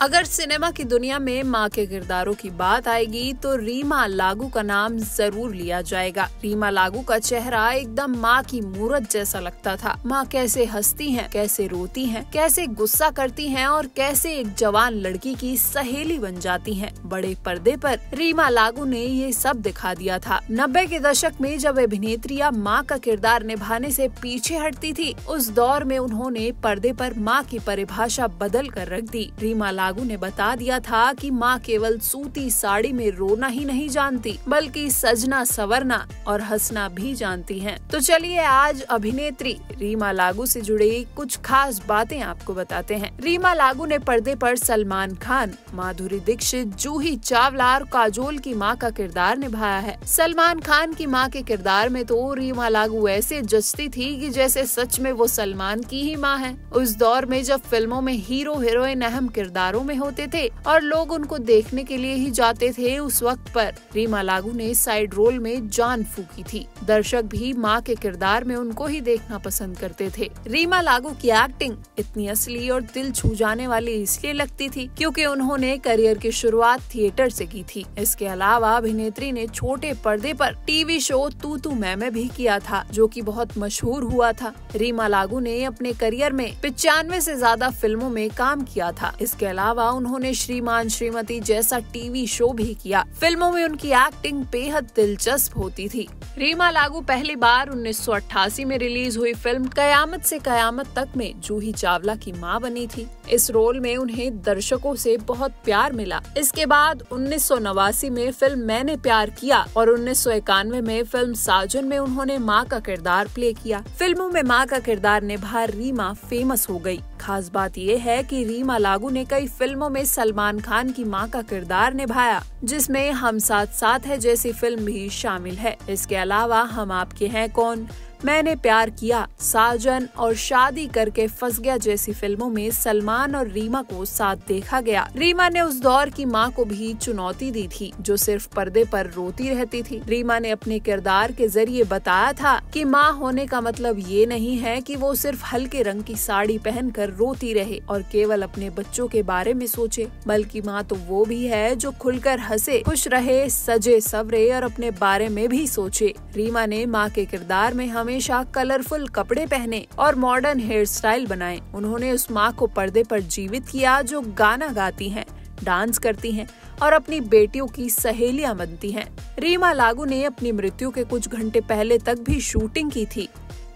अगर सिनेमा की दुनिया में माँ के किरदारों की बात आएगी तो रीमा लागू का नाम जरूर लिया जाएगा। रीमा लागू का चेहरा एकदम माँ की मूरत जैसा लगता था। माँ कैसे हंसती हैं, कैसे रोती हैं, कैसे गुस्सा करती हैं और कैसे एक जवान लड़की की सहेली बन जाती हैं। बड़े पर्दे पर रीमा लागू ने ये सब दिखा दिया था। 90 के दशक में जब अभिनेत्रियां माँ का किरदार निभाने से पीछे हटती थी, उस दौर में उन्होंने पर्दे पर माँ की परिभाषा बदल कर रख दी। रीमा लागू ने बता दिया था कि माँ केवल सूती साड़ी में रोना ही नहीं जानती, बल्कि सजना संवरना और हंसना भी जानती हैं। तो चलिए आज अभिनेत्री रीमा लागू से जुड़ी कुछ खास बातें आपको बताते हैं। रीमा लागू ने पर्दे पर सलमान खान, माधुरी दीक्षित, जूही चावला और काजोल की माँ का किरदार निभाया है। सलमान खान की माँ के किरदार में तो रीमा लागू ऐसे जचती थी कि जैसे सच में वो सलमान की ही माँ है। उस दौर में जब फिल्मों में हीरो हीरोइन अहम किरदारों में होते थे और लोग उनको देखने के लिए ही जाते थे, उस वक्त पर रीमा लागू ने साइड रोल में जान फूकी थी। दर्शक भी माँ के किरदार में उनको ही देखना पसंद करते थे। रीमा लागू की एक्टिंग इतनी असली और दिल छू जाने वाली इसलिए लगती थी क्योंकि उन्होंने करियर की शुरुआत थिएटर से की थी। इसके अलावा अभिनेत्री ने छोटे पर्दे पर टीवी शो तू तू मैं भी किया था, जो कि बहुत मशहूर हुआ था। रीमा लागू ने अपने करियर में 95 से ज्यादा फिल्मों में काम किया था। इसके अलावा उन्होंने श्रीमान श्रीमती जैसा टीवी शो भी किया। फिल्मों में उनकी एक्टिंग बेहद दिलचस्प होती थी। रीमा लागू पहली बार 1988 में रिलीज हुई फिल्म कयामत से कयामत तक में जूही चावला की माँ बनी थी। इस रोल में उन्हें दर्शकों से बहुत प्यार मिला। इसके बाद 1989 में फिल्म मैंने प्यार किया और 1991 में फिल्म साजन में उन्होंने माँ का किरदार प्ले किया। फिल्मों में माँ का किरदार निभा रीमा फेमस हो गयी। खास बात ये है कि रीमा लागू ने कई फिल्मों में सलमान खान की माँ का किरदार निभाया, जिसमें हम साथ साथ है जैसी फिल्म भी शामिल है। इसके अलावा हम आपके हैं कौन, मैंने प्यार किया, साजन और शादी करके फंस गया जैसी फिल्मों में सलमान और रीमा को साथ देखा गया। रीमा ने उस दौर की माँ को भी चुनौती दी थी जो सिर्फ पर्दे पर रोती रहती थी। रीमा ने अपने किरदार के जरिए बताया था कि माँ होने का मतलब ये नहीं है कि वो सिर्फ हल्के रंग की साड़ी पहनकर रोती रहे और केवल अपने बच्चों के बारे में सोचे, बल्कि माँ तो वो भी है जो खुलकर हंसे, खुश रहे, सजे सवरे और अपने बारे में भी सोचे। रीमा ने माँ के किरदार में हमेशा कलरफुल कपड़े पहने और मॉडर्न हेयर स्टाइल बनाए। उन्होंने उस माँ को पर्दे पर जीवित किया जो गाना गाती हैं, डांस करती हैं और अपनी बेटियों की सहेलियां बनती हैं। रीमा लागू ने अपनी मृत्यु के कुछ घंटे पहले तक भी शूटिंग की थी।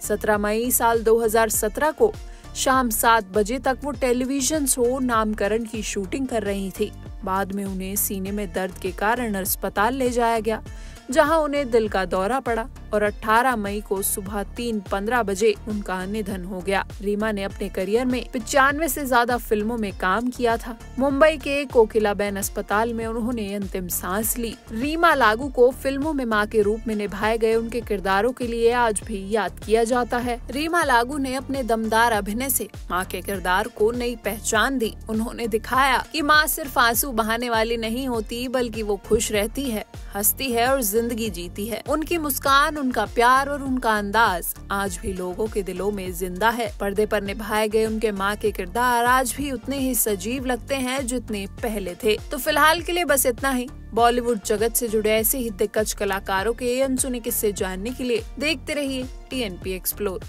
17 मई साल 2017 को शाम 7 बजे तक वो टेलीविजन शो नामकरण की शूटिंग कर रही थी। बाद में उन्हें सीने में दर्द के कारण अस्पताल ले जाया गया, जहां उन्हें दिल का दौरा पड़ा और 18 मई को सुबह 3:15 बजे उनका निधन हो गया। रीमा ने अपने करियर में 95 से ज्यादा फिल्मों में काम किया था। मुंबई के कोकिलाबेन अस्पताल में उन्होंने अंतिम सांस ली। रीमा लागू को फिल्मों में मां के रूप में निभाए गए उनके किरदारों के लिए आज भी याद किया जाता है। रीमा लागू ने अपने दमदार अभिनय से मां के किरदार को नई पहचान दी। उन्होंने दिखाया कि मां सिर्फ आंसू बहाने वाली नहीं होती, बल्कि वो खुश रहती है, हंसती है और जिंदगी जीती है। उनकी मुस्कान, उनका प्यार और उनका अंदाज आज भी लोगों के दिलों में जिंदा है। पर्दे पर निभाए गए उनके माँ के किरदार आज भी उतने ही सजीव लगते हैं जितने पहले थे। तो फिलहाल के लिए बस इतना ही। बॉलीवुड जगत से जुड़े ऐसे ही दिग्गज कलाकारों के अनसुने किस्से जानने के लिए देखते रहिए TNP एक्सप्लोर।